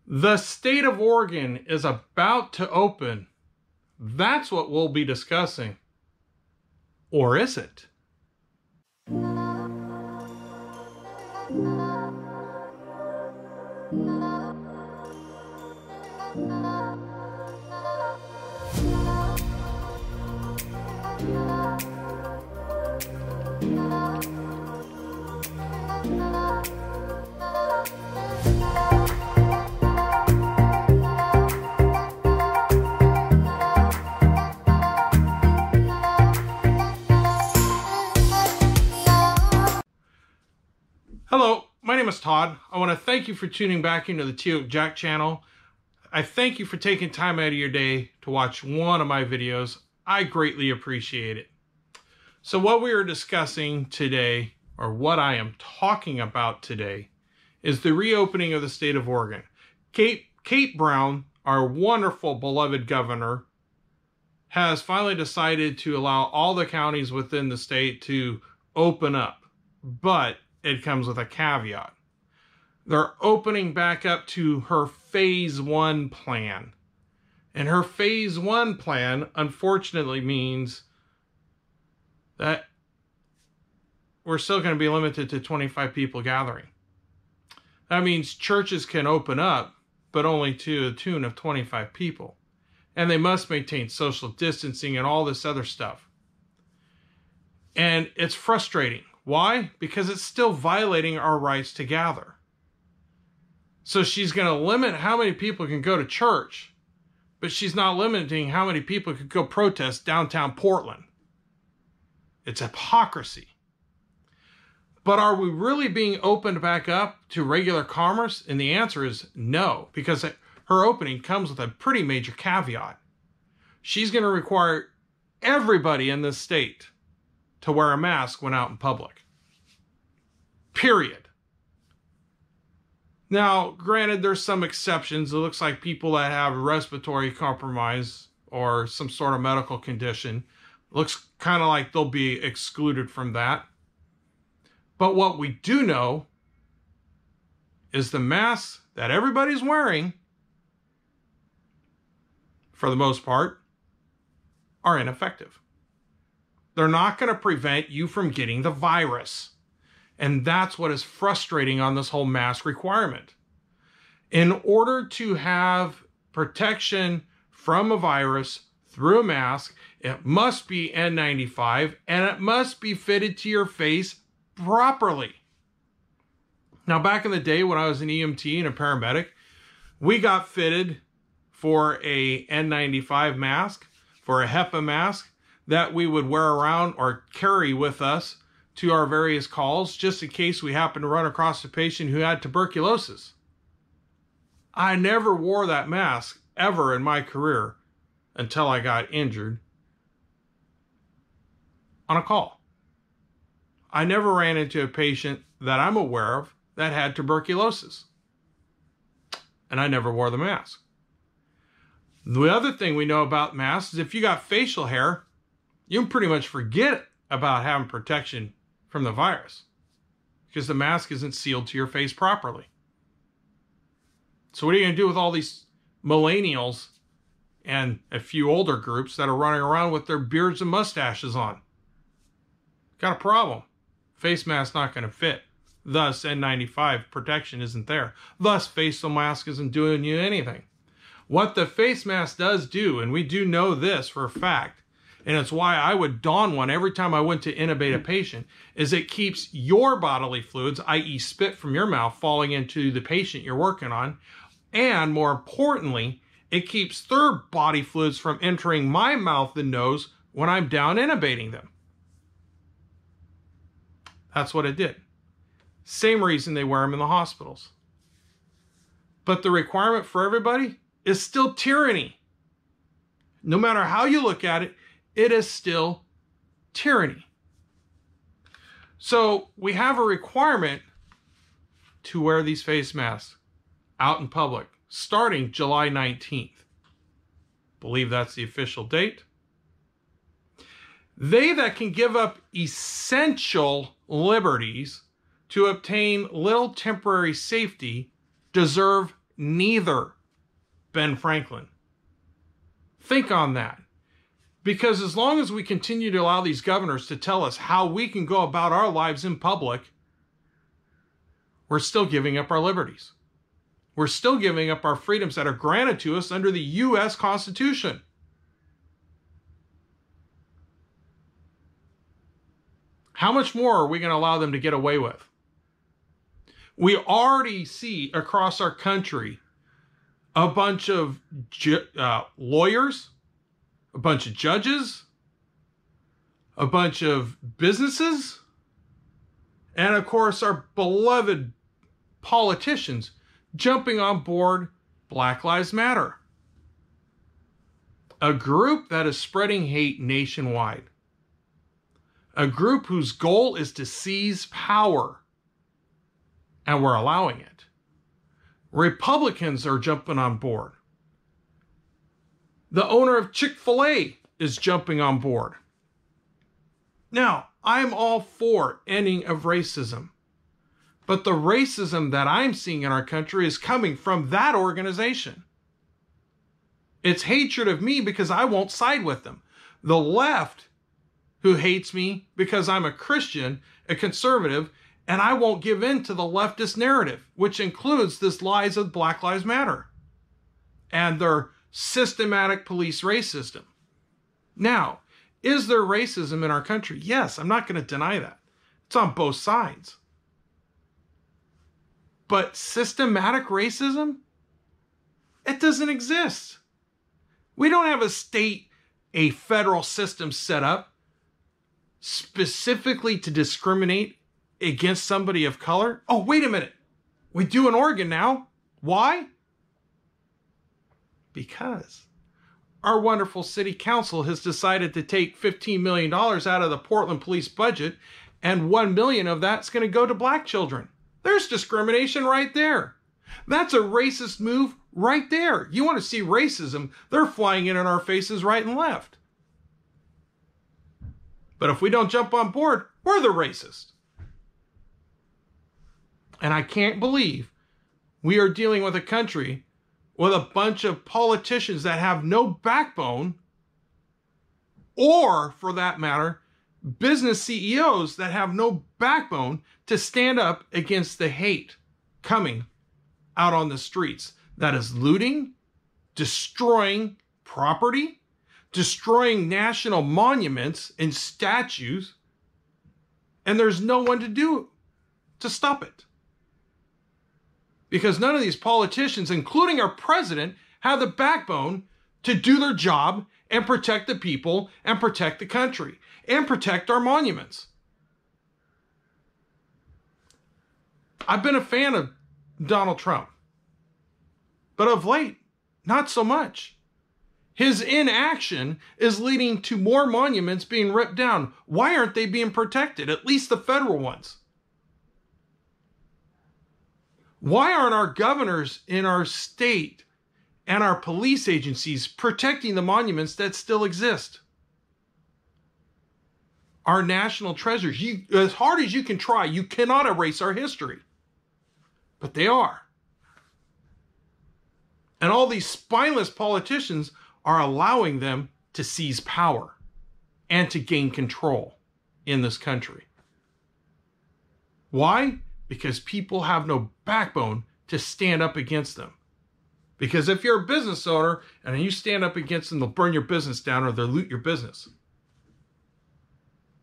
The state of Oregon is about to open. That's what we'll be discussing. Or is it? Hello, my name is Todd. I want to thank you for tuning back into the T. Jack channel. I thank you for taking time out of your day to watch one of my videos. I greatly appreciate it. So what we are discussing today, or what I am talking about today, is the reopening of the state of Oregon. Kate Brown, our wonderful beloved governor, has finally decided to allow all the counties within the state to open up. But it comes with a caveat. They're opening back up to her phase 1 plan. And her phase 1 plan, unfortunately, means that we're still going to be limited to 25 people gathering. That means churches can open up, but only to the tune of 25 people. And they must maintain social distancing and all this other stuff. And it's frustrating. Why? Because it's still violating our rights to gather. So she's going to limit how many people can go to church, but she's not limiting how many people could go protest downtown Portland. It's hypocrisy. But are we really being opened back up to regular commerce? And the answer is no, because her opening comes with a pretty major caveat. She's going to require everybody in this state to wear a mask when out in public. Period. Now, granted, there's some exceptions. It looks like people that have respiratory compromise or some sort of medical condition. Looks kind of like they'll be excluded from that. But what we do know is the masks that everybody's wearing, for the most part, are ineffective. They're not going to prevent you from getting the virus. And that's what is frustrating on this whole mask requirement. In order to have protection from a virus through a mask, it must be N95 and it must be fitted to your face properly. Now, back in the day when I was an EMT and a paramedic, we got fitted for a N95 mask, for a HEPA mask, that we would wear around or carry with us to our various calls, just in case we happen to run across a patient who had tuberculosis. I never wore that mask ever in my career until I got injured on a call. I never ran into a patient that I'm aware of that had tuberculosis. And I never wore the mask. The other thing we know about masks is if you got facial hair, you can pretty much forget about having protection from the virus because the mask isn't sealed to your face properly. So what are you going to do with all these millennials and a few older groups that are running around with their beards and mustaches on? Got a problem. Face mask not going to fit. Thus, N95 protection isn't there. Thus, facial mask isn't doing you anything. What the face mask does do, and we do know this for a fact, and it's why I would don one every time I went to intubate a patient, is it keeps your bodily fluids, i.e. spit from your mouth, falling into the patient you're working on. And more importantly, it keeps their body fluids from entering my mouth and nose when I'm down intubating them. That's what it did. Same reason they wear them in the hospitals. But the requirement for everybody is still tyranny. No matter how you look at it, it is still tyranny. So we have a requirement to wear these face masks out in public starting July 19th. Believe that's the official date. They that can give up essential liberties to obtain little temporary safety deserve neither Ben Franklin. Think on that. Because as long as we continue to allow these governors to tell us how we can go about our lives in public, we're still giving up our liberties. We're still giving up our freedoms that are granted to us under the U.S. Constitution. How much more are we going to allow them to get away with? We already see across our country a bunch of lawyers, a bunch of judges, a bunch of businesses, and of course our beloved politicians jumping on board Black Lives Matter, a group that is spreading hate nationwide, a group whose goal is to seize power, and we're allowing it. Republicans are jumping on board. The owner of Chick-fil-A is jumping on board. Now, I'm all for ending of racism. But the racism that I'm seeing in our country is coming from that organization. It's hatred of me because I won't side with them. The left, who hates me because I'm a Christian, a conservative, and I won't give in to the leftist narrative, which includes this lies of Black Lives Matter and their systematic police racism. Now, is there racism in our country? Yes, I'm not going to deny that. It's on both sides. But systematic racism? It doesn't exist. We don't have a federal system set up specifically to discriminate against somebody of color. Oh, wait a minute. We do in Oregon now. Why? Because our wonderful city council has decided to take $15 million out of the Portland police budget, and $1 million of that's going to go to black children. There's discrimination right there. That's a racist move right there. You want to see racism, they're flying in our faces right and left. But if we don't jump on board, we're the racist. And I can't believe we are dealing with a country with a bunch of politicians that have no backbone, or, for that matter, business CEOs that have no backbone to stand up against the hate coming out on the streets that is looting, destroying property, destroying national monuments and statues, and there's no one to stop it. Because none of these politicians, including our president, have the backbone to do their job and protect the people and protect the country and protect our monuments. I've been a fan of Donald Trump, but of late, not so much. His inaction is leading to more monuments being ripped down. Why aren't they being protected? At least the federal ones. Why aren't our governors in our state and our police agencies protecting the monuments that still exist? Our national treasures. As hard as you can try, you cannot erase our history. But they are. And all these spineless politicians are allowing them to seize power and to gain control in this country. Why? Because people have no backbone to stand up against them. Because if you're a business owner and you stand up against them, they'll burn your business down or they'll loot your business.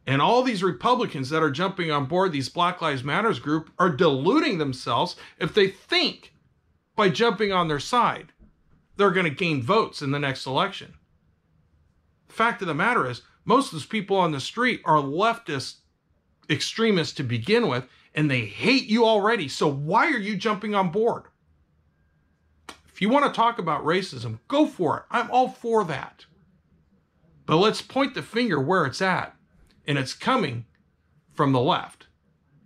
And all these Republicans that are jumping on board these Black Lives Matter group are deluding themselves if they think by jumping on their side, they're going to gain votes in the next election. The fact of the matter is, most of those people on the street are leftist extremists to begin with, and they hate you already. So why are you jumping on board? If you want to talk about racism, go for it. I'm all for that. But let's point the finger where it's at. And it's coming from the left.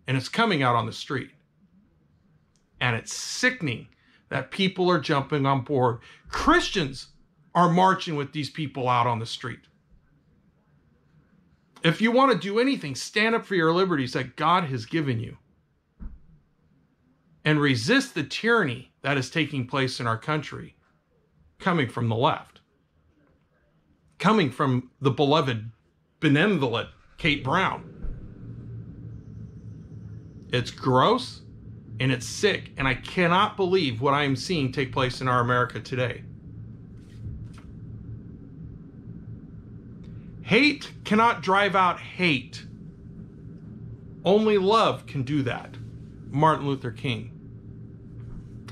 And it's coming out on the street. And it's sickening that people are jumping on board. Christians are marching with these people out on the street. If you want to do anything, stand up for your liberties that God has given you. And resist the tyranny that is taking place in our country coming from the left, coming from the beloved, benevolent Kate Brown. It's gross and it's sick, and I cannot believe what I am seeing take place in our America today. Hate cannot drive out hate. Only love can do that. Martin Luther King.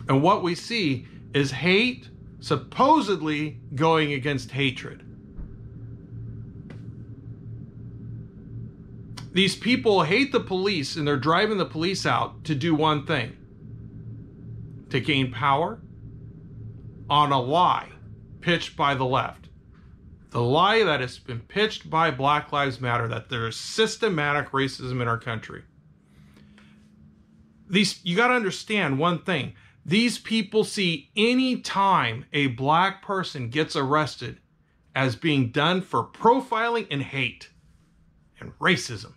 And what we see is hate supposedly going against hatred. These people hate the police, and they're driving the police out to do one thing: to gain power on a lie pitched by the left. The lie that has been pitched by Black Lives Matter, that there is systematic racism in our country. You got to understand one thing. These people see any time a black person gets arrested as being done for profiling and hate and racism.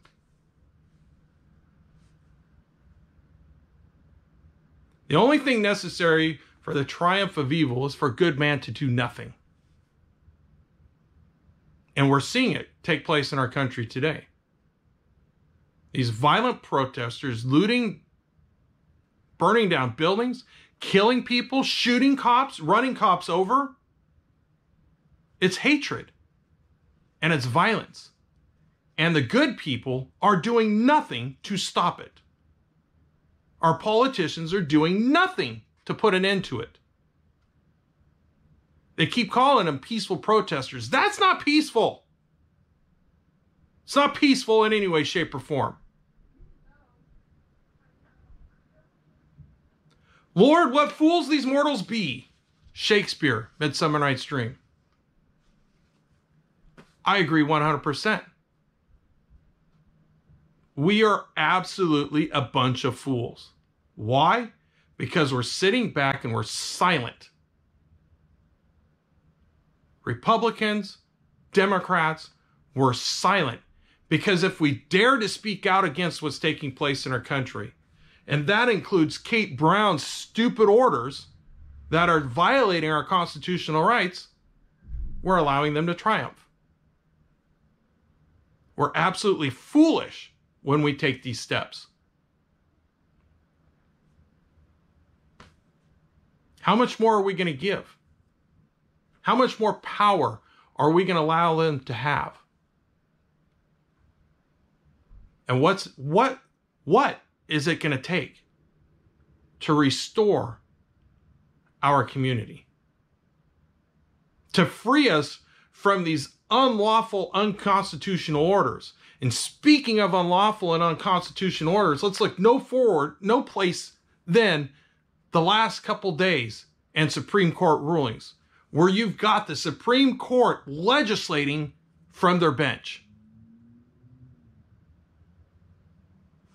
The only thing necessary for the triumph of evil is for good man to do nothing. And we're seeing it take place in our country today. These violent protesters looting, burning down buildings, killing people, shooting cops, running cops over. It's hatred and it's violence. And the good people are doing nothing to stop it. Our politicians are doing nothing to put an end to it. They keep calling them peaceful protesters. That's not peaceful. It's not peaceful in any way, shape, or form. Lord, what fools these mortals be. Shakespeare, Midsummer Night's Dream. I agree 100%. We are absolutely a bunch of fools. Why? Because we're sitting back and we're silent. Republicans, Democrats, we're silent. Because if we dare to speak out against what's taking place in our country, and that includes Kate Brown's stupid orders that are violating our constitutional rights, we're allowing them to triumph. We're absolutely foolish when we take these steps. How much more are we going to give? How much more power are we going to allow them to have? And what is it going to take to restore our community? To free us from these unlawful, unconstitutional orders. And speaking of unlawful and unconstitutional orders, let's look no place than the last couple days and Supreme Court rulings, where you've got the Supreme Court legislating from their bench.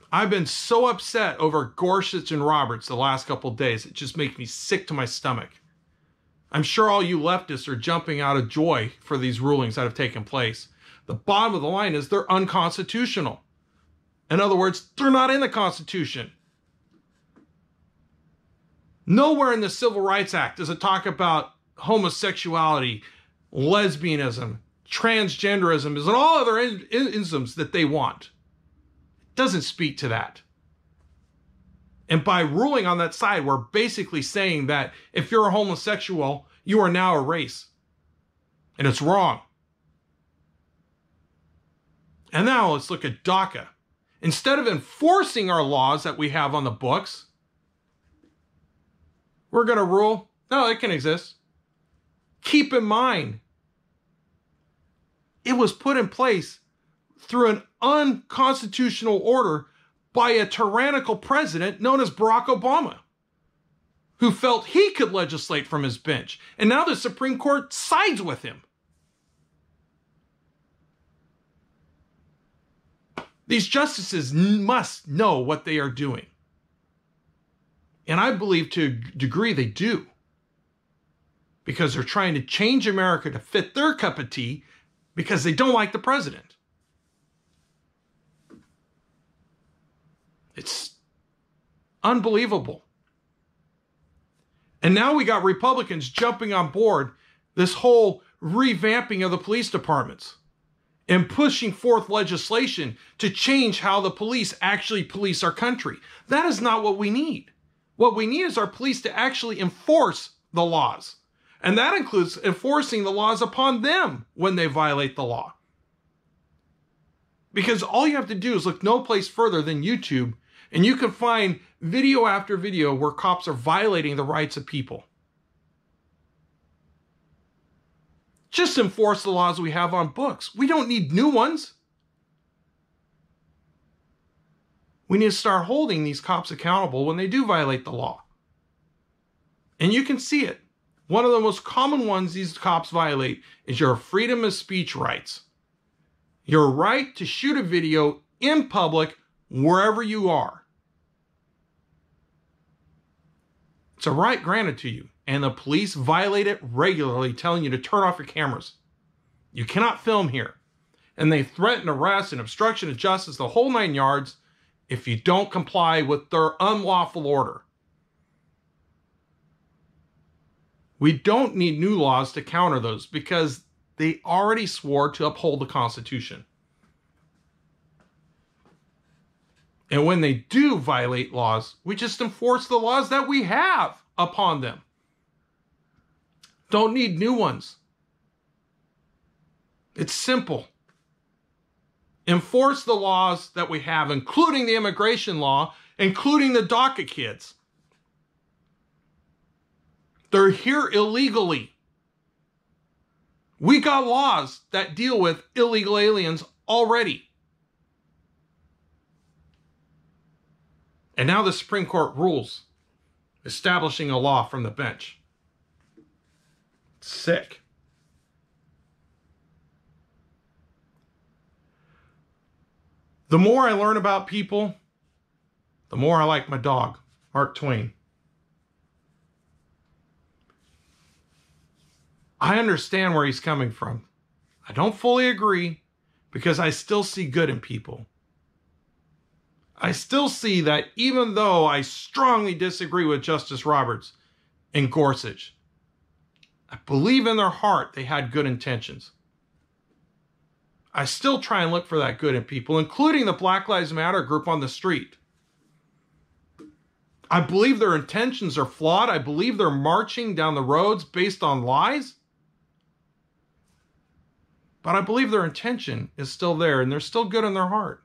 I've been so upset over Gorsuch and Roberts the last couple of days. It just makes me sick to my stomach. I'm sure all you leftists are jumping out of joy for these rulings that have taken place. The bottom of the line is they're unconstitutional. In other words, they're not in the Constitution. Nowhere in the Civil Rights Act does it talk about homosexuality, lesbianism, transgenderism, and all other isms that they want. It doesn't speak to that. And by ruling on that side, we're basically saying that if you're a homosexual, you are now a race. And it's wrong. And now let's look at DACA. Instead of enforcing our laws that we have on the books, we're going to rule, no, it can exist. Keep in mind, it was put in place through an unconstitutional order by a tyrannical president known as Barack Obama, who felt he could legislate from his bench. And now the Supreme Court sides with him. These justices must know what they are doing. And I believe to a degree they do. Because they're trying to change America to fit their cup of tea because they don't like the president. It's unbelievable. And now we got Republicans jumping on board this whole revamping of the police departments and pushing forth legislation to change how the police actually police our country. That is not what we need. What we need is our police to actually enforce the laws. And that includes enforcing the laws upon them when they violate the law. Because all you have to do is look no place further than YouTube, and you can find video after video where cops are violating the rights of people. Just enforce the laws we have on books. We don't need new ones. We need to start holding these cops accountable when they do violate the law. And you can see it. One of the most common ones these cops violate is your freedom of speech rights. Your right to shoot a video in public wherever you are. It's a right granted to you. And the police violate it regularly, telling you to turn off your cameras. You cannot film here. And they threaten arrest and obstruction of justice, the whole 9 yards, if you don't comply with their unlawful order. We don't need new laws to counter those because they already swore to uphold the Constitution. And when they do violate laws, we just enforce the laws that we have upon them. Don't need new ones. It's simple. Enforce the laws that we have, including the immigration law, including the DACA kids. They're here illegally. We got laws that deal with illegal aliens already. And now the Supreme Court rules, establishing a law from the bench. Sick. The more I learn about people, the more I like my dog, Mark Twain. I understand where he's coming from. I don't fully agree because I still see good in people. I still see that even though I strongly disagree with Justice Roberts and Gorsuch, I believe in their heart they had good intentions. I still try and look for that good in people, including the Black Lives Matter group on the street. I believe their intentions are flawed. I believe they're marching down the roads based on lies. But I believe their intention is still there and they're still good in their heart.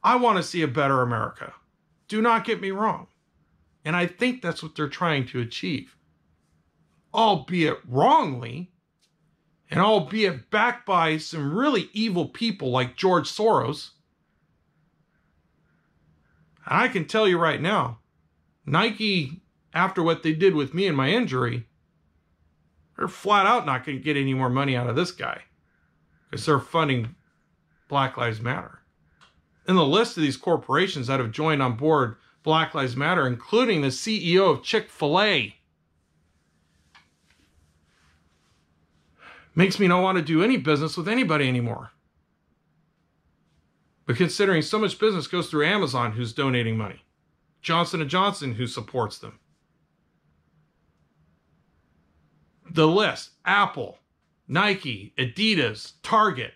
I want to see a better America. Do not get me wrong. And I think that's what they're trying to achieve. Albeit wrongly, and albeit backed by some really evil people like George Soros. And I can tell you right now, Nike, after what they did with me and my injury, they're flat out not going to get any more money out of this guy because they're funding Black Lives Matter. And the list of these corporations that have joined on board Black Lives Matter, including the CEO of Chick-fil-A, makes me not want to do any business with anybody anymore. But considering so much business goes through Amazon, who's donating money, Johnson & Johnson, who supports them, the list, Apple, Nike, Adidas, Target,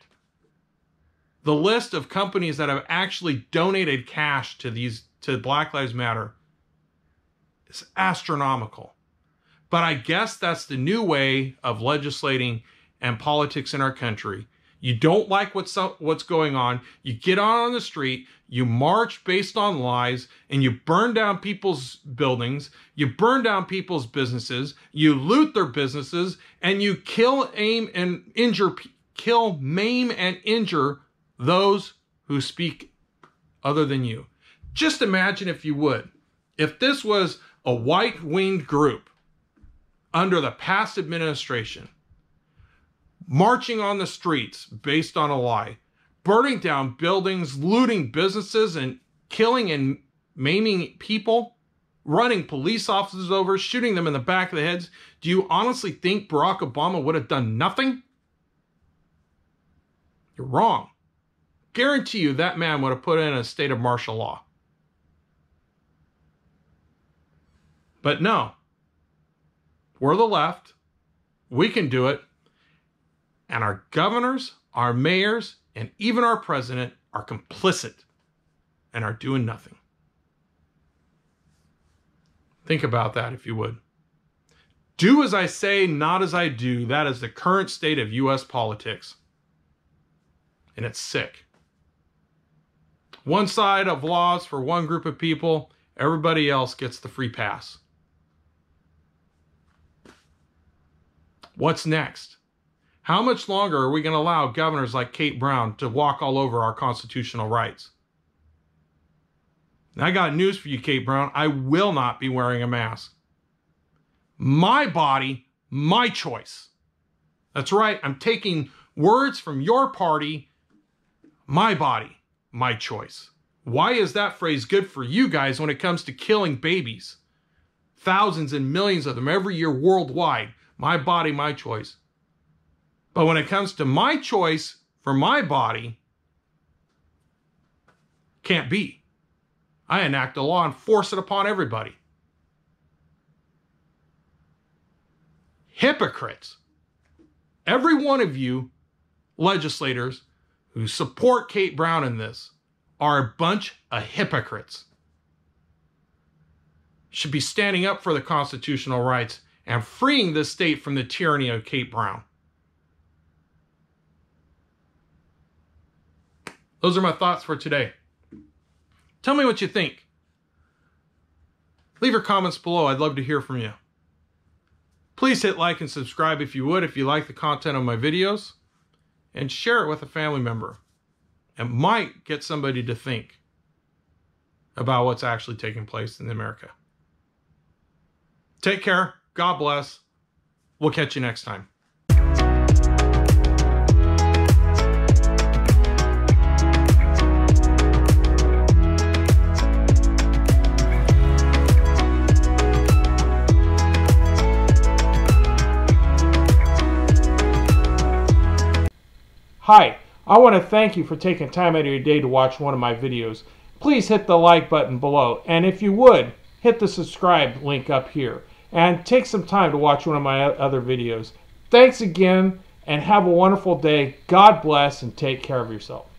the list of companies that have actually donated cash to Black Lives Matter is astronomical. But I guess that's the new way of legislating and politics in our country. You don't like what's going on. You get on the street, you march based on lies, and you burn down people's buildings, you burn down people's businesses, you loot their businesses, and you kill, maim, and injure those who speak other than you. Just imagine, if you would, if this was a white-winged group under the past administration, marching on the streets based on a lie, burning down buildings, looting businesses, and killing and maiming people, running police officers over, shooting them in the back of the heads. Do you honestly think Barack Obama would have done nothing? You're wrong. Guarantee you that man would have put in a state of martial law. But no, we're the left. We can do it. And our governors, our mayors, and even our president are complicit and are doing nothing. Think about that if you would. Do as I say, not as I do. That is the current state of U.S. politics. And it's sick. One side of laws for one group of people, everybody else gets the free pass. What's next? How much longer are we going to allow governors like Kate Brown to walk all over our constitutional rights? And I got news for you, Kate Brown. I will not be wearing a mask. My body, my choice. That's right. I'm taking words from your party. My body, my choice. Why is that phrase good for you guys when it comes to killing babies? Thousands and millions of them every year worldwide. My body, my choice. But when it comes to my choice for my body, can't be. I enact a law and force it upon everybody. Hypocrites. Every one of you legislators who support Kate Brown in this are a bunch of hypocrites. Should be standing up for the constitutional rights and freeing this state from the tyranny of Kate Brown. Those are my thoughts for today. Tell me what you think. Leave your comments below. I'd love to hear from you. Please hit like and subscribe if you would, if you like the content of my videos. And share it with a family member. It might get somebody to think about what's actually taking place in America. Take care. God bless. We'll catch you next time. Hi, I want to thank you for taking time out of your day to watch one of my videos. Please hit the like button below, and if you would, hit the subscribe link up here, and take some time to watch one of my other videos. Thanks again, and have a wonderful day. God bless, and take care of yourself.